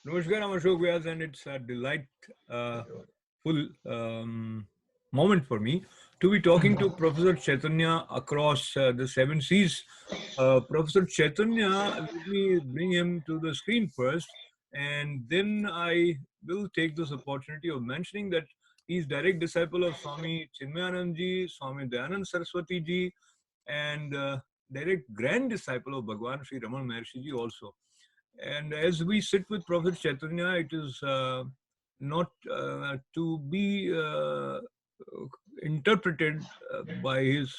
Namaskar, I'm Ashok Vyas, and it's a full moment for me to be talking to Professor Chaitanya across the seven seas. Professor Chaitanya, let me bring him to the screen first, and then I will take this opportunity of mentioning that he's direct disciple of Swami Chinmayanand ji, Swami Dayanand Saraswati ji, and direct grand disciple of Bhagwan Sri Raman Maharshi ji also. And as we sit with Professor Chaitanya, it is not to be interpreted by his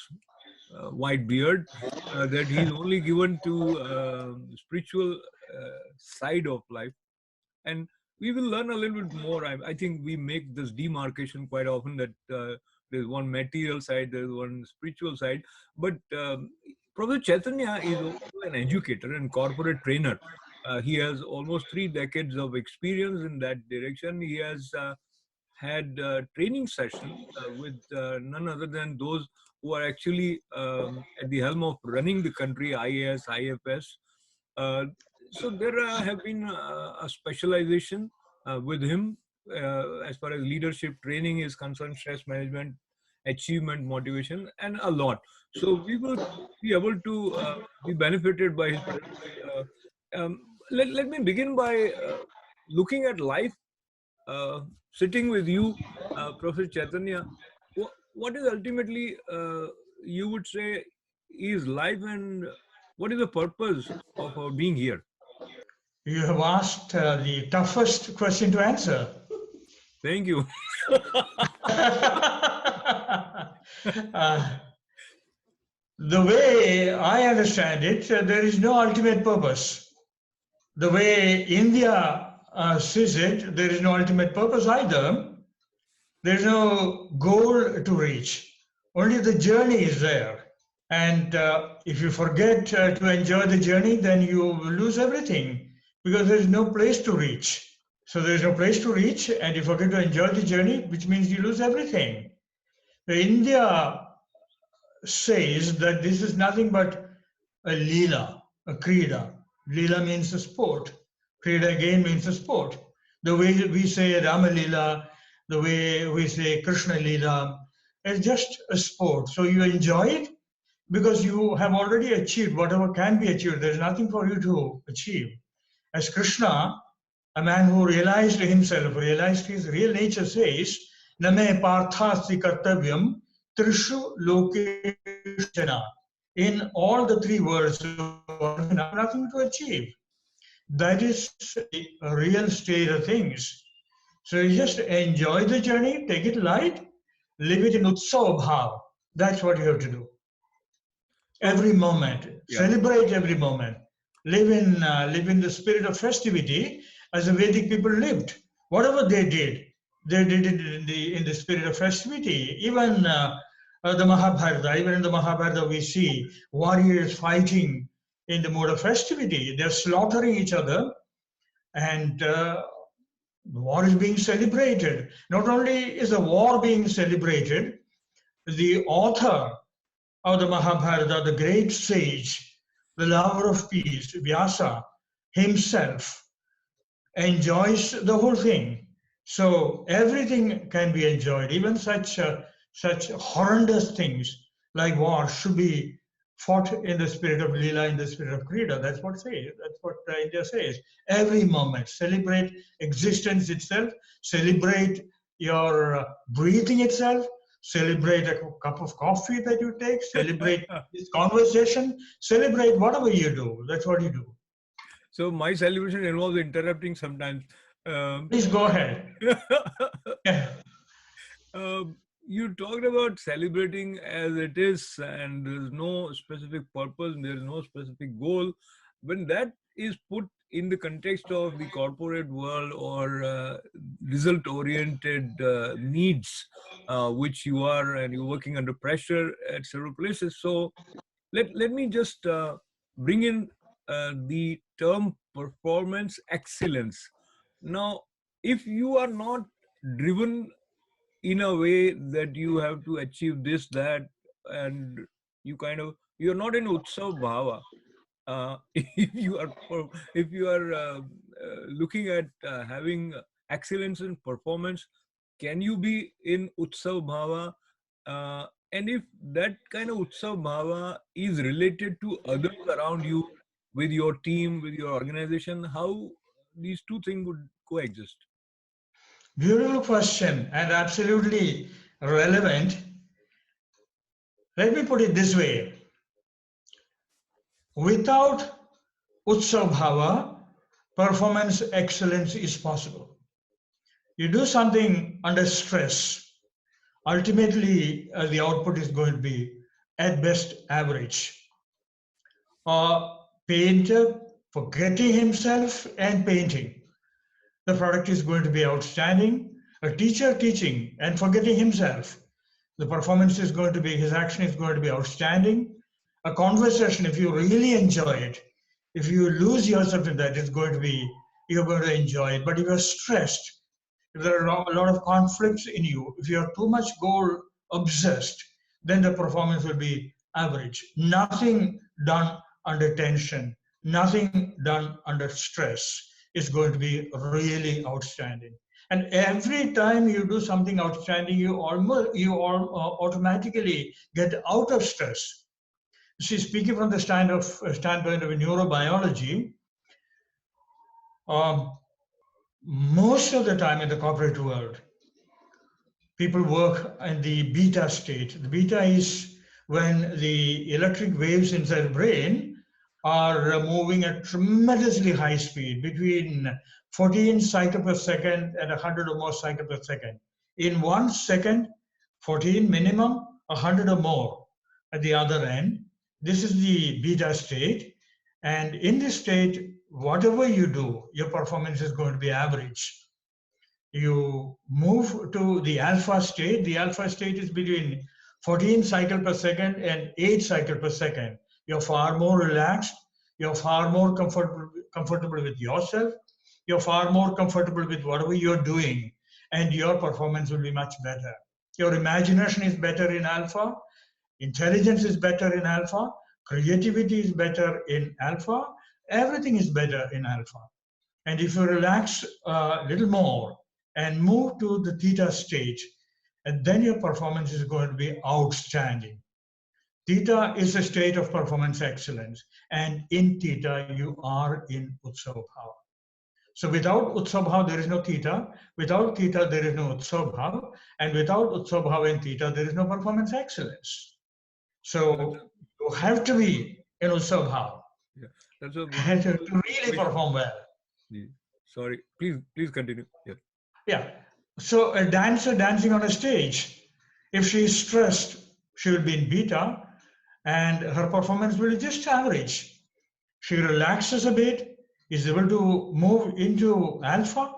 white beard that he's only given to spiritual side of life. And we will learn a little bit more. I think we make this demarcation quite often that there's one material side, there's one spiritual side. But Professor Chaitanya is also an educator and corporate trainer. He has almost 3 decades of experience in that direction. He has had training sessions with none other than those who are actually at the helm of running the country, IAS, IFS. Uh, so there have been a specialization with him as far as leadership training is concerned, stress management, achievement, motivation, and a lot. So we will be able to be benefited by his presence. Let me begin by looking at life, sitting with you, Professor Chaitanya. What is ultimately, you would say, is life, and what is the purpose of our being here? You have asked the toughest question to answer. Thank you. The way I understand it, there is no ultimate purpose. The way India sees it, there is no ultimate purpose either. There is no goal to reach. Only the journey is there. And if you forget to enjoy the journey, then you lose everything because there is no place to reach. So there is no place to reach, and you forget to enjoy the journey, which means you lose everything. India says that this is nothing but a lila, a krida. Lila means a sport. Krida again means a sport. The way we say Rama Lila, the way we say Krishna Lila, it's just a sport. So you enjoy it because you have already achieved whatever can be achieved. There's nothing for you to achieve. As Krishna, a man who realized himself, realized his real nature, says, Name parthasti kartavyam trishu lokeshana. In all the three words, nothing to achieve. That is the real state of things. So you just enjoy the journey, take it light, live it in utsav bhav. That's what you have to do. Every moment, celebrate every moment. Live in the spirit of festivity as the Vedic people lived. Whatever they did it in the spirit of festivity. Even the Mahabharata, even in the Mahabharata, we see warriors fighting in the mode of festivity. They're slaughtering each other, and the war is being celebrated. Not only is the war being celebrated, the author of the Mahabharata, the great sage, the lover of peace, Vyasa, himself enjoys the whole thing. So everything can be enjoyed, even such horrendous things like war should be fought in the spirit of Lila, in the spirit of Krida. That's what India says. Every moment, celebrate existence itself, celebrate your breathing itself, celebrate a cup of coffee that you take, celebrate this conversation, celebrate whatever you do. That's what you do. So my celebration involves interrupting sometimes. Please go ahead. You talked about celebrating as it is, and there's no specific purpose, there's no specific goal. When that is put in the context of the corporate world or result-oriented needs, which you are, and you're working under pressure at several places. So let me just bring in the term performance excellence. Now, if you are not driven in a way that you have to achieve this, that, and you're not in utsav bhava. If you are looking at having excellence in performance, can you be in Utsav Bhava? And if that kind of Utsav Bhava is related to others around you, with your team, with your organization, how these two things would coexist? Beautiful question and absolutely relevant. Let me put it this way. Without Utsav Bhava, performance excellence is possible. You do something under stress, ultimately the output is going to be at best average. A painter forgetting himself and painting, the product is going to be outstanding. A teacher teaching and forgetting himself, the performance is going to be, his action is going to be outstanding. A conversation, if you really enjoy it, if you lose yourself in that, it's going to be, you're going to enjoy it. But if you're stressed, if there are a lot of conflicts in you, if you're too much goal obsessed, then the performance will be average. Nothing done under tension, nothing done under stress is going to be really outstanding. And every time you do something outstanding, you automatically get out of stress. See, speaking from the standpoint of neurobiology, um, most of the time in the corporate world, people work in the beta state. The beta is when the electric waves inside the brain are moving at tremendously high speed, between 14 cycles per second and 100 or more cycles per second. In 1 second, 14 minimum, 100 or more at the other end. This is the beta state. And in this state, whatever you do, your performance is going to be average. You move to the alpha state. The alpha state is between 14 cycles per second and 8 cycles per second. You're far more relaxed. You're far more comfortable with yourself. You're far more comfortable with whatever you're doing, and your performance will be much better. Your imagination is better in alpha. Intelligence is better in alpha. Creativity is better in alpha. Everything is better in alpha. And if you relax a little more and move to the theta state, and then your performance is going to be outstanding. Theta is a state of performance excellence, and in theta you are in Utsav Bhava. So without Utsav Bhava there is no theta, without theta there is no Utsav Bhava, and without Utsav Bhava and theta there is no performance excellence. So you have to be in Utsav Bhava. Yeah, that's a to really perform well. Sorry, please continue. Yeah. Yeah. So a dancer dancing on a stage, if she is stressed, she will be in beta and her performance will be just average. She relaxes a bit, is able to move into alpha,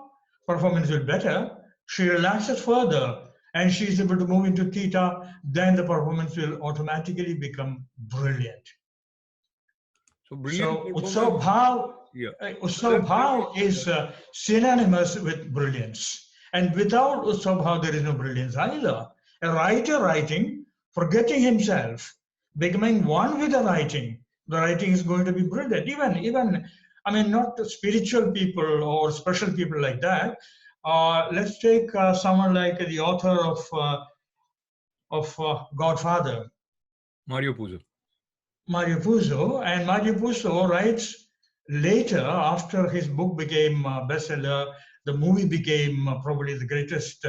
performance will be better. She relaxes further and she is able to move into theta, then the performance will automatically become brilliant. So brilliant. So Utsav Bhav, Utsav Bhav is synonymous with brilliance. And without Utsav Bhav, there is no brilliance either. A writer writing, forgetting himself, becoming one with the writing is going to be brilliant. Even I mean, not spiritual people or special people like that. Let's take someone like the author of Godfather, Mario Puzo. Mario Puzo, and Mario Puzo writes later, after his book became a bestseller, the movie became probably the greatest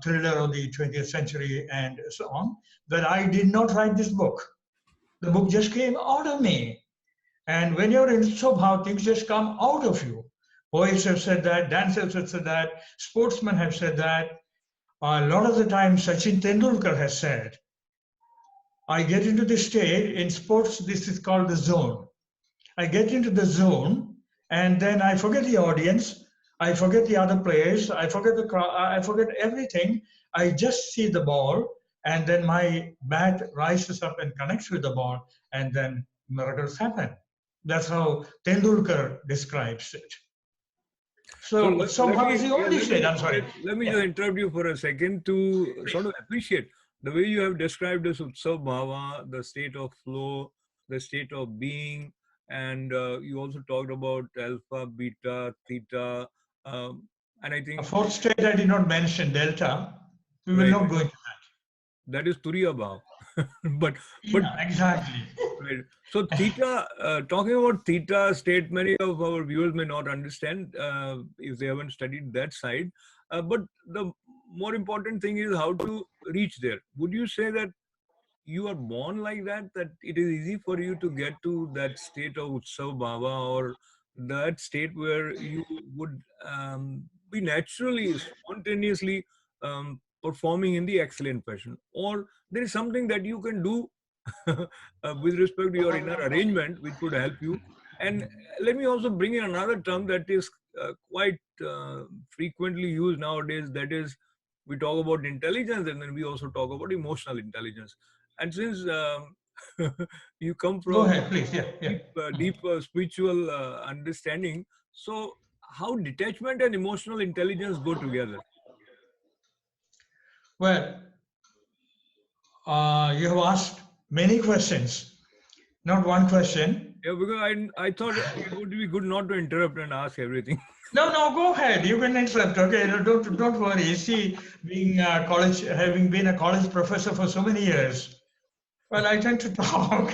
thriller of the 20th century and so on, that I did not write this book. The book just came out of me. And when you're in Subhav, things just come out of you. Poets have said that, dancers have said that, sportsmen have said that. A lot of the time, Sachin Tendulkar has said, I get into this state, in sports, this is called the zone. I get into the zone and then I forget the audience, I forget the other players, I forget the crowd, I forget everything. I just see the ball and then my bat rises up and connects with the ball and then miracles happen. That's how Tendulkar describes it. So somehow is the only state, I'm sorry. Let me just interrupt you for a second to sort of appreciate the way you have described this Utsav Bhava, the state of flow, the state of being, and you also talked about alpha, beta, theta, um, and I A think fourth state I did not mention, delta. We will right, not go into that. that is Turiya Bhav. But Yeah, exactly. right. So theta, talking about theta state, many of our viewers may not understand if they haven't studied that side. But the more important thing is how to reach there. Would you say that you are born like that, that it is easy for you to get to that state of Utsav Bhava, or that state where you would be naturally, spontaneously performing in the excellent fashion? Or there is something that you can do with respect to your inner arrangement, which would help you. And let me also bring in another term that is quite frequently used nowadays. That is, we talk about intelligence, and then we also talk about emotional intelligence. And since you come Go from ahead, please. Yeah, yeah. deep spiritual understanding, so how detachment and emotional intelligence go together? Well, you have asked many questions, not one question. Yeah, because I thought it would be good not to interrupt and ask everything. No, no, go ahead. You can interrupt. Okay, no, don't worry. See, being a college, having been a college professor for so many years, well, I tend to talk,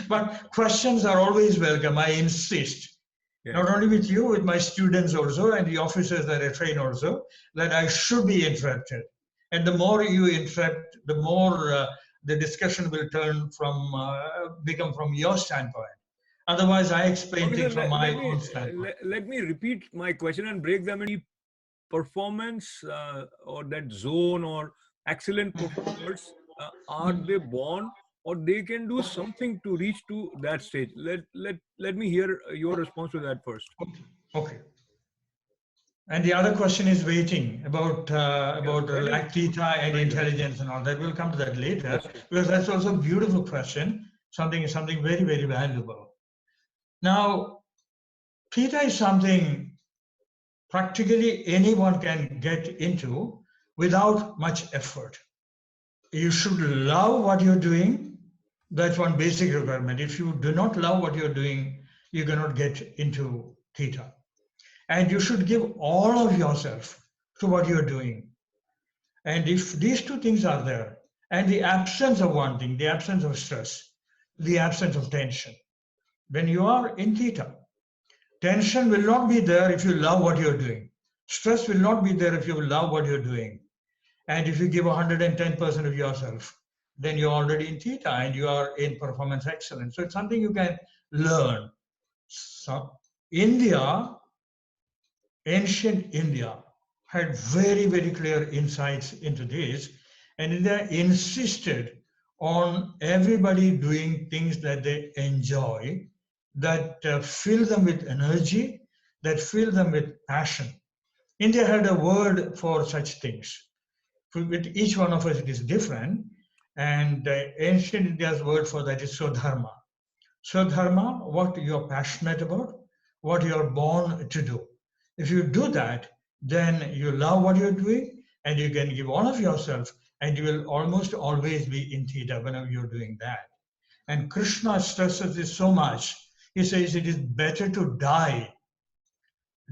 but questions are always welcome. I insist, Yes. not only with you, with my students also, and the officers that I train also, that I should be interrupted. And the more you interrupt, the more the discussion will turn from become from your standpoint. Otherwise, I explain Okay, so things from my let me own standpoint. let me repeat my question and break them into performance, or that zone, or excellent performers. Are they born, or they can do something to reach to that stage? Let me hear your response to that first. Okay. Okay. And the other question is waiting Yeah, about that is like theta and right, right. intelligence and all that. We'll come to that later Yes, yes. because that's also a beautiful question. Something very very valuable. Now, theta is something practically anyone can get into without much effort. You should love what you're doing. That's one basic requirement. If you do not love what you're doing, you cannot get into theta. And you should give all of yourself to what you're doing. And if these two things are there, and the absence of one thing, the absence of stress, the absence of tension, when you are in theta, tension will not be there if you love what you're doing. Stress will not be there if you love what you're doing. And if you give 110% of yourself, then you're already in theta and you are in performance excellence. So it's something you can learn. So India, ancient India, had very, very clear insights into this. And India insisted on everybody doing things that they enjoy, that fill them with energy, that fill them with passion. India had a word for such things. With each one of us, it is different. And ancient India's word for that is Swadharma. Swadharma, what you're passionate about, what you're born to do. If you do that, then you love what you're doing and you can give all of yourself and you will almost always be in theta whenever you're doing that. And Krishna stresses this so much. He says it is better to die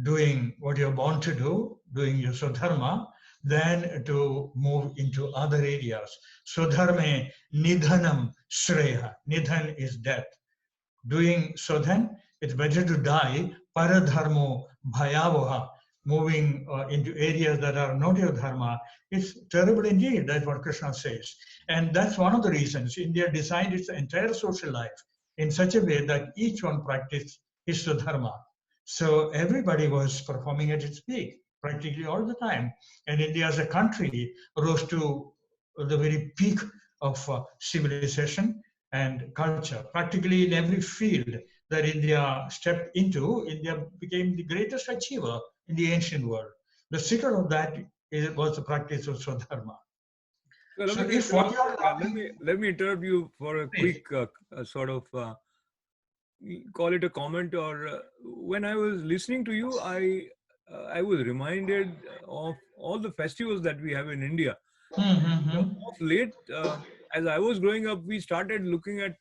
doing what you're born to do, doing your Swadharma, than to move into other areas. Swadharme nidhanam shreya. Nidhan is death. Doing so then, it's better to die paradharmo bhayavaha, moving into areas that are not your dharma. It's terrible indeed. That's what Krishna says. And that's one of the reasons India designed its entire social life in such a way that each one practiced his dharma. So everybody was performing at its peak practically all the time. And India as a country rose to the very peak of civilization and culture. Practically in every field that India stepped into, India became the greatest achiever in the ancient world. The secret of that was the practice of Swadharma. So let So me if interrupt. what you are Yeah, loving, let me interrupt you for a please. quick sort of call it a comment. Or when I was listening to you, I was reminded of all the festivals that we have in India. Mm-hmm. Of late, as I was growing up, we started looking at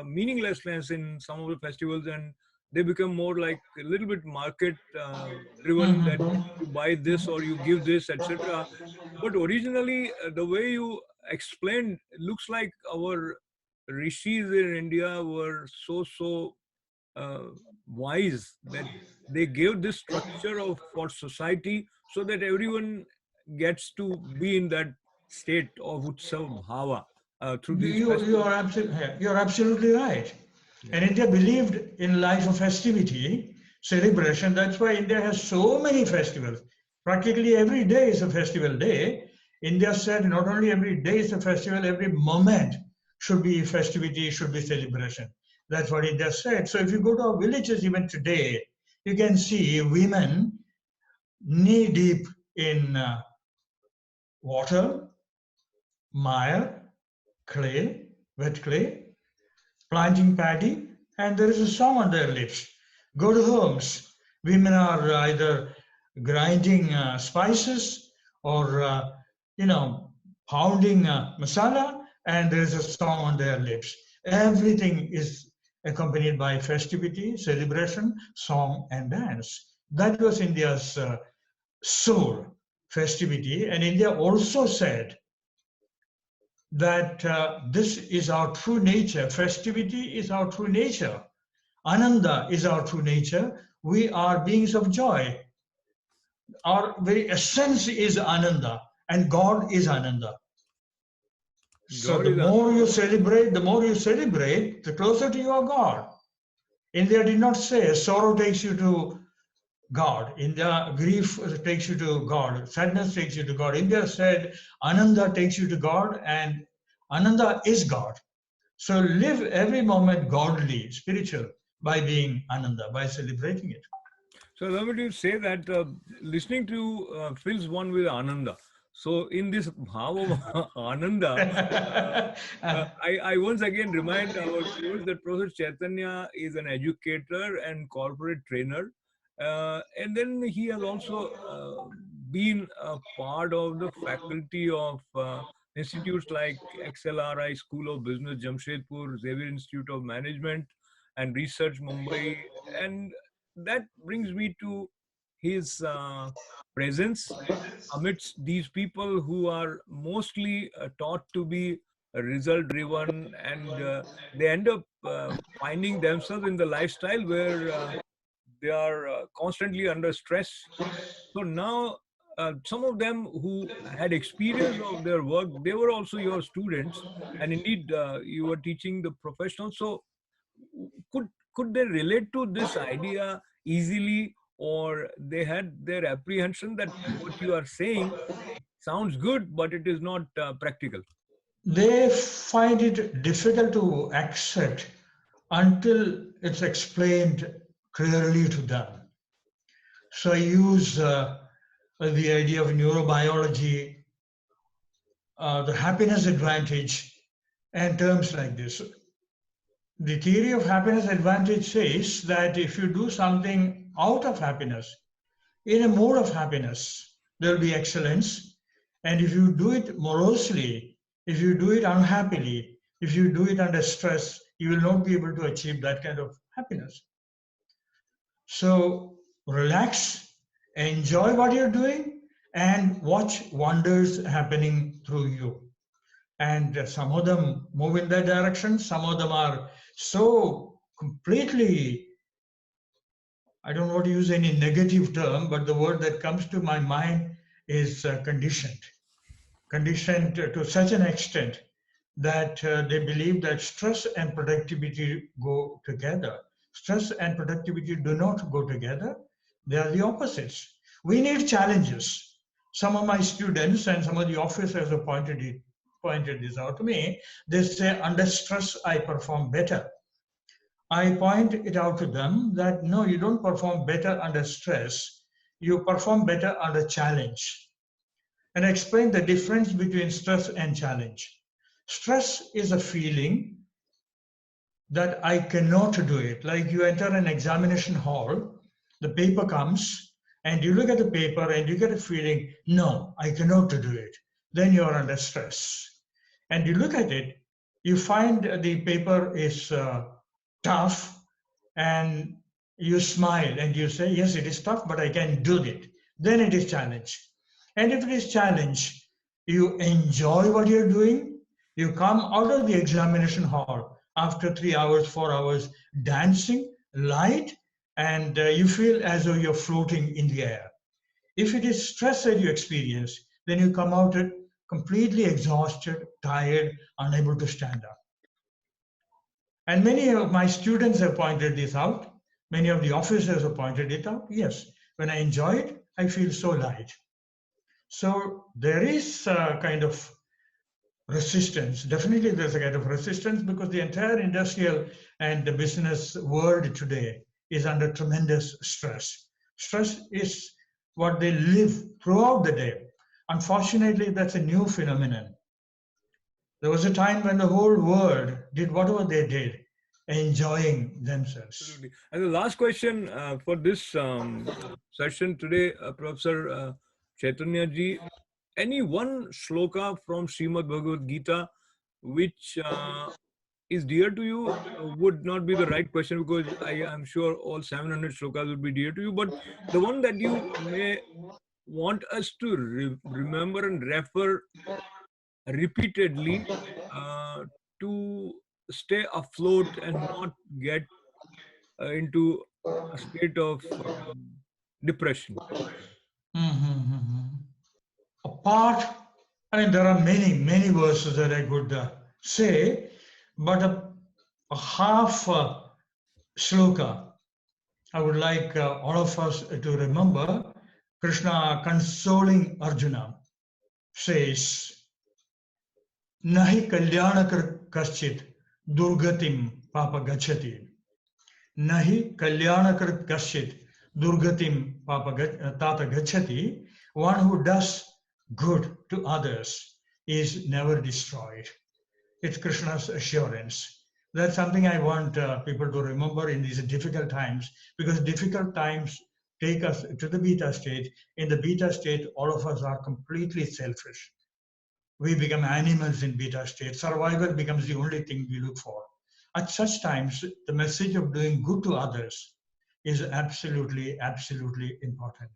meaninglessness in some of the festivals, and they become more like a little bit market driven, that you buy this or you give this, etc. But originally, the way you explained, looks like our rishis in India were so uh, wise, that they gave this structure of for society, so that everyone gets to be in that state of utsav bhava through these festivals. You're absolutely right. Yeah. And India believed in life of festivity, celebration. That's why India has so many festivals. Practically every day is a festival day. India said not only every day is a festival, every moment should be festivity, should be celebration. That's what India said. So if you go to our villages even today, you can see women knee deep in water, mire, clay, wet clay, planting paddy, and there is a song on their lips. Go to homes. Women are either grinding spices or, you know, pounding masala, and there is a song on their lips. Everything is accompanied by festivity, celebration, song, and dance. That was India's soul, festivity. And India also said that this is our true nature. Festivity is our true nature. Ananda is our true nature. We are beings of joy. Our very essence is Ananda, and God is Ananda. So God is the more you celebrate, the closer to your God. India did not say sorrow takes you to God. India, grief takes you to God. Sadness takes you to God. India said Ananda takes you to God, and Ananda is God. So live every moment godly, spiritual, by being Ananda, by celebrating it. So allow me to say that listening to fills one with ananda. So in this bhava of ananda, uh, I once again remind our viewers that Professor Chaitanya is an educator and corporate trainer. And then he has also been a part of the faculty of institutes like XLRI School of Business, Jamshedpur, Xavier Institute of Management and Research, Mumbai. And that brings me to his presence amidst these people who are mostly taught to be result driven, and they end up finding themselves in the lifestyle where they are constantly under stress. So now some of them who had experience of their work, they were also your students, and indeed you were teaching the professionals. So could could they relate to this idea easily, or they had their apprehension that what you are saying sounds good but it is not practical? They find it difficult to accept until it's explained clearly to them. So I use the idea of neurobiology, the happiness advantage, and terms like this. The theory of happiness advantage says that if you do something out of happiness, in a mode of happiness, there will be excellence. And if you do it morosely, if you do it unhappily, if you do it under stress, you will not be able to achieve that kind of happiness. So relax, enjoy what you're doing, and watch wonders happening through you. And some of them move in that direction, some of them are so completely, I don't want to use any negative term, but the word that comes to my mind is conditioned. Conditioned to such an extent that they believe that stress and productivity go together. Stress and productivity do not go together, they are the opposites. We need challenges. Some of my students and some of the officers have pointed this out to me. They say, under stress, I perform better. I point it out to them that no, you don't perform better under stress, you perform better under challenge. And explain the difference between stress and challenge. Stress is a feeling that I cannot do it. Like you enter an examination hall, the paper comes, and you look at the paper and you get a feeling, no, I cannot do it. Then you are under stress. and you look at it, you find the paper is tough, and you smile and you say, yes, it is tough, but I can do it. Then it is challenge. And if it is challenge, you enjoy what you're doing. You come out of the examination hall after 3 hours, 4 hours dancing, light, and you feel as though you're floating in the air. If it is stress that you experience, then you come out it completely exhausted, tired, unable to stand up. And many of my students have pointed this out. Many of the officers have pointed it out. Yes, when I enjoy it, I feel so light. So there is a kind of resistance. Definitely, there's a kind of resistance because the entire industrial and the business world today is under tremendous stress. Stress is what they live throughout the day. Unfortunately, that's a new phenomenon. There was a time when the whole world did whatever they did, enjoying themselves. Absolutely. And the last question for this session today, Professor Chaitanya ji, any one shloka from Srimad Bhagavad Gita which is dear to you would not be the right question, because I am sure all 700 shlokas would be dear to you, but the one that you may want us to remember and refer repeatedly uh, to stay afloat and not get into a state of depression. Mhm. Apart, I mean, there are many, many verses that I could say, but a half shloka I would like all of us to remember. Krishna consoling Arjuna says, Nahi kalyana kaschit durgatim papa gachati. Nahi kalyanakrit kaschit durgatim tata gachati. One who does good to others is never destroyed. It's Krishna's assurance. That's something I want people to remember in these difficult times, because difficult times take us to the beta state. In the beta state, all of us are completely selfish. We become animals in beta state. Survival becomes the only thing we look for. At such times, the message of doing good to others is absolutely, absolutely important.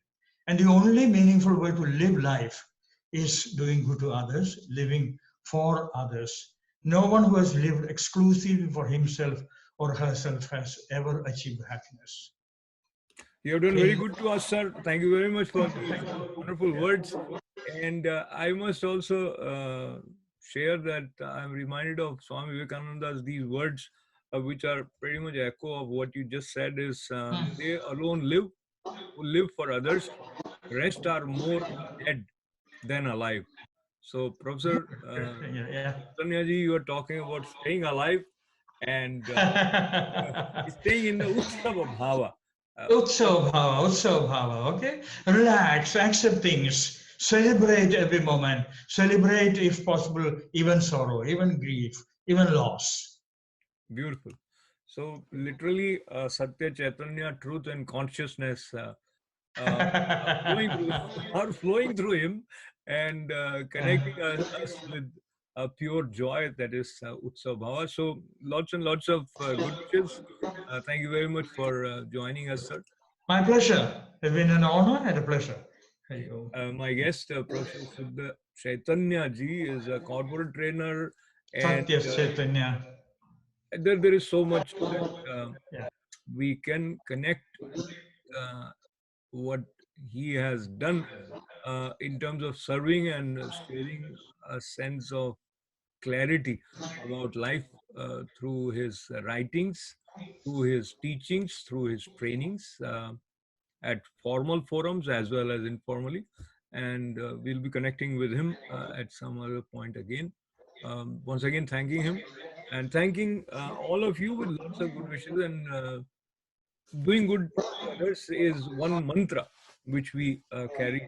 And the only meaningful way to live life is doing good to others, living for others. No one who has lived exclusively for himself or herself has ever achieved happiness. You have done very In good to us, sir. Thank you very much for these wonderful words. And I must also share that I'm reminded of Swami Vivekananda's these words, which are pretty much echo of what you just said. Is they alone live who live for others. Rest are more dead than alive. So, Professor yeah. Chaitanya ji, you are talking about staying alive and staying in the Utsava Bhava. What Utsav bhava, okay? Relax, accept things, celebrate every moment, celebrate, if possible, even sorrow, even grief, even loss. beautiful. So, literally, Satya Chaitanya, truth and consciousness are flowing through are flowing through him and connecting us with a pure joy that is Utsav Bhava. So, lots and lots of good wishes. Thank you very much for joining us, sir. My pleasure. It's been an honor and a pleasure. There you go. My guest, Professor Siddha Chaitanya ji, is a corporate trainer, and Satya Chaitanya. there is so much that Yeah. we can connect with what he has done in terms of serving and sharing a sense of clarity about life through his writings, through his teachings, through his trainings. At formal forums as well as informally. And we'll be connecting with him at some other point again. Once again, thanking him and thanking all of you with lots of good wishes. And doing good to others is one mantra which we carry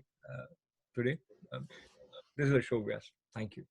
today. Um, this is a show, guys. Thank you.